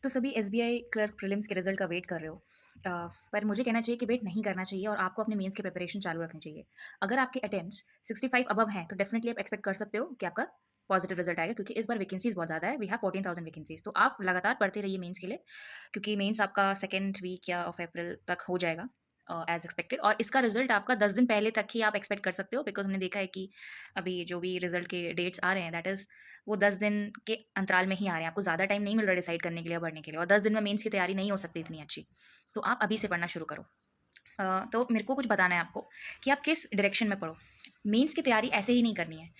तो सभी SBI clerk prelims के रिजल्ट का वेट कर रहे हो। पर मुझे कहना चाहिए कि वेट नहीं करना चाहिए और आपको अपने मेंस की प्रिपरेशन चालू रखनी चाहिए। अगर आपके अटेम्प्ट्स 65 अबव हैं तो डेफिनेटली आप एक्सपेक्ट कर सकते हो कि आपका पॉजिटिव रिजल्ट आएगा, क्योंकि इस बार वैकेंसीज बहुत ज़्यादा है। We have 14,000 vacancies. तो आप लगातार पढ़ते रहिए मेंस के लिए, क्योंकि मेंस आपका सेकेंड वीक या ऑफ अप्रैल तक हो जाएगा एज एक्सपेक्टेड। और इसका रिजल्ट आपका 10 दिन पहले तक ही आप एक्सपेक्ट कर सकते हो, बिकॉज हमने देखा है कि अभी जो भी रिजल्ट के डेट्स आ रहे हैं दैट इज़ वो 10 दिन के अंतराल में ही आ रहे हैं। आपको ज़्यादा टाइम नहीं मिल रहा डिसाइड करने के लिए और बढ़ने के लिए, और 10 दिन में मेंस की तैयारी नहीं हो सकती इतनी अच्छी। तो आप अभी से पढ़ना शुरू करो। तो मेरे को कुछ बताना है आपको कि आप किस डायरेक्शन में पढ़ो। मेंस की तैयारी ऐसे ही नहीं करनी है।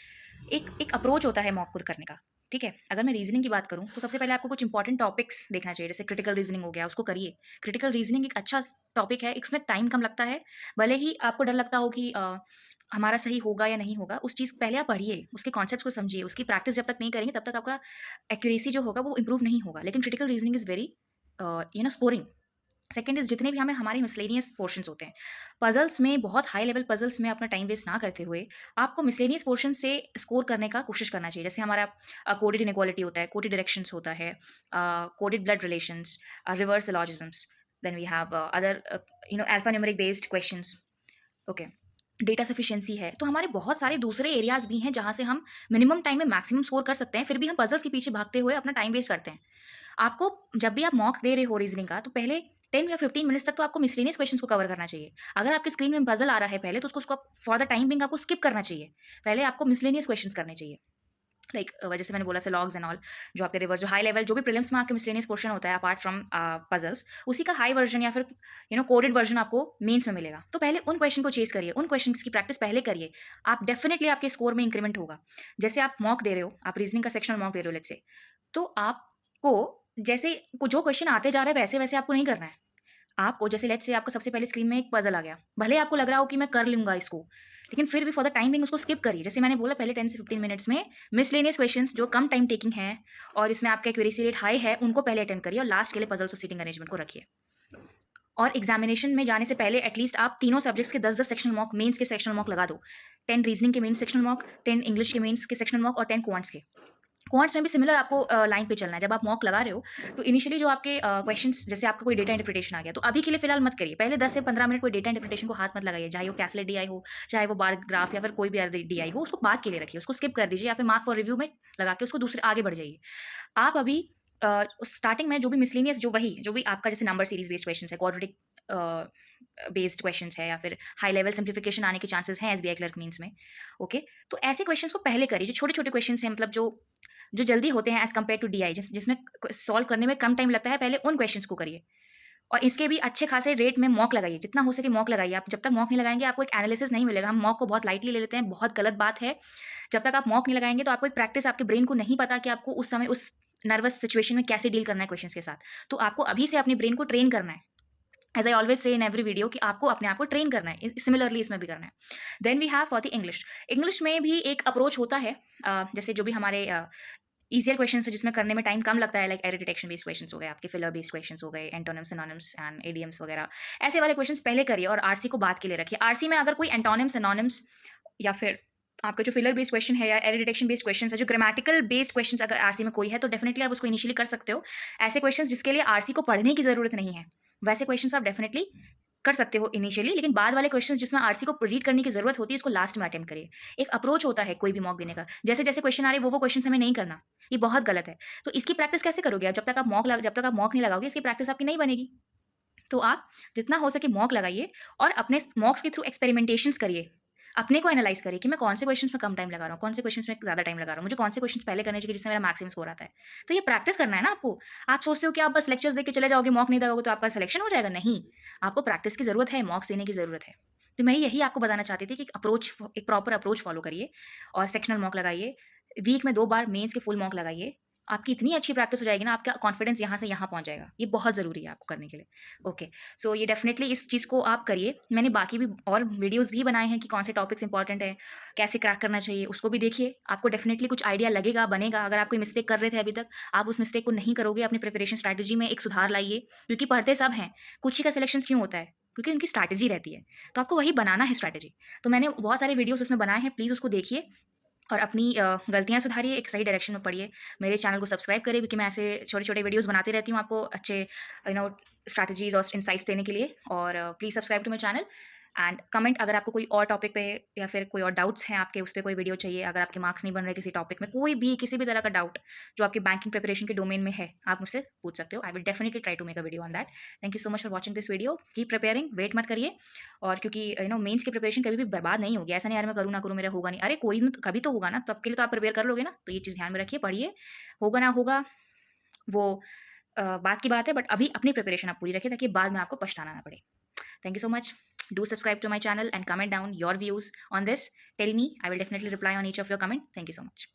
एक एक अप्रोच होता है मॉक खुद करने का। ठीक है, अगर मैं रीजनिंग की बात करूं तो सबसे पहले आपको कुछ इंपॉर्टेंट टॉपिक्स देखना चाहिए। जैसे क्रिटिकल रीजनिंग हो गया, उसको करिए। क्रिटिकल रीजनिंग एक अच्छा टॉपिक है, इसमें टाइम कम लगता है। भले ही आपको डर लगता हो कि हमारा सही होगा या नहीं होगा, उस चीज़ पहले आप पढ़िए, उसके कॉन्सेप्ट को समझिए। उसकी प्रैक्टिस जब तक नहीं करेंगे तब तक आपका एक्यूरेसी जो होगा वो इंप्रूव नहीं होगा। लेकिन critical reasoning is very scoring. Second is जितने भी हमें हमारे मिसलेनियस पोर्शंस होते हैं, पजल्स में, बहुत हाई लेवल पजल्स में अपना टाइम वेस्ट ना करते हुए आपको मिसलेनियस पोर्शन से स्कोर करने का कोशिश करना चाहिए। जैसे हमारा कोडेड इनइक्वालिटी होता है, कोडेड डायरेक्शंस होता है, coded blood relations, reverse syllogisms, then we have other alpha numeric based questions. Okay, data sufficiency है। तो हमारे बहुत सारे दूसरे एरियाज भी हैं जहाँ से हम मिनिमम टाइम में मैक्सिमम स्कोर कर सकते हैं, फिर भी हम पजल्स के पीछे भागते हुए अपना टाइम वेस्ट करते हैं। आपको जब भी आप मॉक दे रहे हो रीजनिंग का, तो पहले 10 या 15 मिनट्स तक तो आपको मिसलेनियस क्वेश्चंस को कवर करना चाहिए। अगर आपकी स्क्रीन में पजल आ रहा है पहले, तो उसको फॉर द टाइम बिंग आपको स्किप करना चाहिए। पहले आपको मिसलेनियस क्वेश्चंस करने चाहिए। लाइक जैसे मैंने बोला लॉग्स एंड ऑल, जो आपके रिवर्स, जो हाई लेवल, जो भी प्रीलिम्स में आपके मिसलेनियस पोर्शन होता है अपार्ट फ्रॉम पजल्स, उसी का हाई वर्जन या फिर कोडेड वर्जन आपको मेंस में मिलेगा। तो पहले उन क्वेश्चन को चेस करिए, उन क्वेश्चन की प्रैक्टिस पहले करिए। आप डेफिनेटली आपके स्कोर में इंक्रीमेंट होगा। जैसे आप मॉक दे रहे हो, आप रीजनिंग का सेक्शनल मॉक दे रहे हो लेट्स से, तो आपको जैसे जो क्वेश्चन आते जा रहे हैं वैसे वैसे आपको नहीं करना है। आपको जैसे लेट्स से आपको सबसे पहले स्क्रीन में एक पजल आ गया, भले आपको लग रहा हो कि मैं कर लूँगा इसको, लेकिन फिर भी फॉर द टाइम बिंग उसको स्किप करिए। जैसे मैंने बोला, पहले 10 से 15 मिनट्स में मिसलेनियस क्वेश्चंस जो कम टाइम टेकिंग है और इसमें आपका एक्यूरेसी रेट हाई है, उनको पहले अटेंड करिए और लास्ट के लिए पजल्स और सीटिंग अरेंजमेंट को रखिए। और एग्जामिनेशन में जाने से पहले एटलीस्ट आप तीनों सब्जेक्ट्स के 10-10 सेक्शनल मॉक, मेंस के सेक्शनल मॉक लगा दो। 10 रीजनिंग के मेंस सेक्शनल मॉक, 10 इंग्लिश के मेंस के सेक्शनल मॉक और 10 क्वांट्स के। क्वांट्स में भी सिमिलर आपको लाइन पे चलना है। जब आप मॉक लगा रहे हो तो इनिशियली जो आपके क्वेश्चंस, जैसे आपका कोई डेटा इंटरप्रिटेशन आ गया, तो अभी के लिए फिलहाल मत करिए। पहले 10 से 15 मिनट कोई डेटा इंटरप्रिटेशन को हाथ मत लगाइए, चाहे वो कैसलेट डीआई हो, चाहे वो बार ग्राफ या फिर कोई भी डीआई हो, उसको बाद के लिए रखिए, उसको स्किप कर दीजिए या फिर मार्क फॉर रिव्यू में लगा के उसको दूसरे आगे बढ़ जाइए। आप अभी स्टार्टिंग में जो भी मिसलेनियस, जो भी आपका जैसे नंबर सीरीज बेस्ड क्वेश्चन है, क्वाड्रेटिक बेस्ड क्वेश्चन है, या फिर हाई लेवल सिंप्लीफिकेशन आने के चांसेस हैं एसबीआई क्लर्क मीन्स में। ओके, तो ऐसे क्वेश्चंस को पहले करिए, जो छोटे छोटे क्वेश्चन हैं, मतलब जो जो जल्दी होते हैं एज कम्पेयर टू डीआई, जिसमें सॉल्व करने में कम टाइम लगता है, पहले उन क्वेश्चंस को करिए। और इसके भी अच्छे खासे रेट में मॉक लगाइए, जितना हो सके मॉक लगाइए। आप जब तक मॉक नहीं लगाएंगे आपको एक एनालिसिस नहीं मिलेगा। हम मॉक को बहुत लाइटली ले लेते हैं, बहुत गलत बात है। जब तक आप मॉक नहीं लगाएंगे तो आपको एक प्रैक्टिस, आपके ब्रेन को नहीं पता कि आपको उस समय उस नर्वस सिचुएशन में कैसे डील करना है क्वेश्चंस के साथ। तो आपको अभी से अपने ब्रेन को ट्रेन करना है। As I always say in every video कि आपको अपने आप को ट्रेन करना है, सिमिलरली इसमें भी करना है। Then we have for the English. English में भी एक अप्रोच होता है, जैसे जो भी हमारे ईजियर क्वेश्चन है जिसमें करने में टाइम कम लगता है, like error detection based question हो गए, आपके फिलर बेस्ड क्वेश्चन हो गए, एंटोनिम्स, सिनोनिम्स एंड एडियम्स वगैरह। ऐसे वाले क्वेश्चन पहले करिए और आरसी को बाद के लिए रखिए। आरसी में अगर कोई एंटोनिम्स, सिनोनिम्स या फिर आपका जो फिलर बेस्ड क्वेश्चन है या एरर डिटेक्शन बेस्ड क्वेश्चन है, जो ग्रामेटिकल बेस्ड क्वेश्चन अगर आरसी में कोई है, तो डेफिनेटली आप उसको इनिशियली कर सकते हो। ऐसे क्वेश्चन जिसके लिए आरसी को पढ़ने की जरूरत नहीं है, वैसे क्वेश्चन आप डेफिनेटली कर सकते हो इनिशियली। लेकिन बाद वाले क्वेश्चंस जिसमें आरसी को रीड करने की जरूरत होती है, इसको लास्ट में अटेम्प्ट करिए। एक अप्रोच होता है कोई भी मॉक देने का, जैसे जैसे क्वेश्चन आ रहे वो क्वेश्चन हमें नहीं करना, ये बहुत गलत है। तो इसकी प्रैक्टिस कैसे करोगे आप? जब तक आप मॉक नहीं लगाओगे, इसकी प्रैक्टिस आपकी नहीं बनेगी। तो आप जितना हो सके मॉक लगाइए और अपने मॉक्स के थ्रू एक्सपेरिमेंटेशंस करिए। अपने को एनालाइज करिए कि मैं कौन से क्वेश्चंस में कम टाइम लगा रहा हूँ, कौन से क्वेश्चंस में ज़्यादा टाइम लगा रहा हूँ, मुझे कौन से क्वेश्चंस पहले करने चाहिए जिससे मेरा मैक्सिमम स्कोर आता है। तो ये प्रैक्टिस करना है ना आपको। आप सोचते हो कि आप बस लेक्चर्स देख के चले जाओगे, मॉक नहीं लगाओगे तो आपका सिलेक्शन हो जाएगा। नहीं, आपको प्रैक्टिस की ज़रूरत है, मॉक्स देने की ज़रूरत है। तो मैं यही आपको बताना चाहती थी कि एक प्रॉपर अप्रोच फॉलो करिए और सेक्शनल मॉक लगाइए। वीक में 2 बार मेंस के फुल मॉक लगाइए। आपकी इतनी अच्छी प्रैक्टिस हो जाएगी ना, आपका कॉन्फिडेंस यहाँ से यहाँ पहुँच जाएगा। ये बहुत ज़रूरी है आपको करने के लिए। ओके, सो ये डेफिनेटली इस चीज़ को आप करिए। मैंने बाकी भी और वीडियोज़ भी बनाए हैं कि कौन से टॉपिक्स इंपॉर्टेंट है, कैसे क्रैक करना चाहिए, उसको भी देखिए। आपको डेफिनेटली कुछ आइडिया लगेगा, बनेगा। अगर आप कोई मिस्टेक कर रहे थे अभी तक, आप उस मिस्टेक को नहीं करोगे। अपनी प्रिपरेशन स्ट्रैटेजी में एक सुधार लाइए, क्योंकि पढ़ते सब हैं, कुछ ही का सिलेक्शन क्यों होता है? क्योंकि उनकी स्ट्रैटेजी रहती है। तो आपको वही बनाना है स्ट्रैटेजी। तो मैंने बहुत सारे वीडियोज़ उसमें बनाए हैं, प्लीज़ उसको देखिए। और अपनी गलतियाँ सुधारिए, एक सही डायरेक्शन में पढ़िए। मेरे चैनल को सब्सक्राइब करिए क्योंकि मैं ऐसे छोटे-छोटे वीडियोज़ बनाती रहती हूँ आपको अच्छे स्ट्रैटेजीज़ और इनसाइट्स देने के लिए। और please subscribe to my channel and comment अगर आपको कोई और टॉपिक पे या फिर कोई और डाउट्स हैं आपके, उस पे कोई वीडियो चाहिए, अगर आपके मार्क्स नहीं बन रहे किसी टॉपिक में, कोई भी किसी भी तरह का डाउट जो आपकी बैंकिंग प्रिपरेशन के डोमेन में है, आप मुझसे पूछ सकते हो। I will definitely try to make a video on that. Thank you so much for watching this video. Keep preparing, wait मत करिए। और क्योंकि मेंस की प्रिपरेशन कभी भी बर्बाद नहीं होगी। ऐसा नहीं यार मैं करूँ ना करूँ मेरा होगा नहीं। अरे कोई न कभी तो होगा ना, तब के लिए तो आप प्रिपेयर कर लोगे ना। तो ये चीज़ ध्यान में रखिए, पढ़िए। होगा ना होगा वो बात की बात है, बट अभी अपनी प्रिपरेशन आप पूरी रखिए ताकि बाद में आपको पछताना ना पड़े। Thank you so much. Do subscribe to my channel and comment down your views on this. Tell me. I will definitely reply on each of your comment. Thank you so much.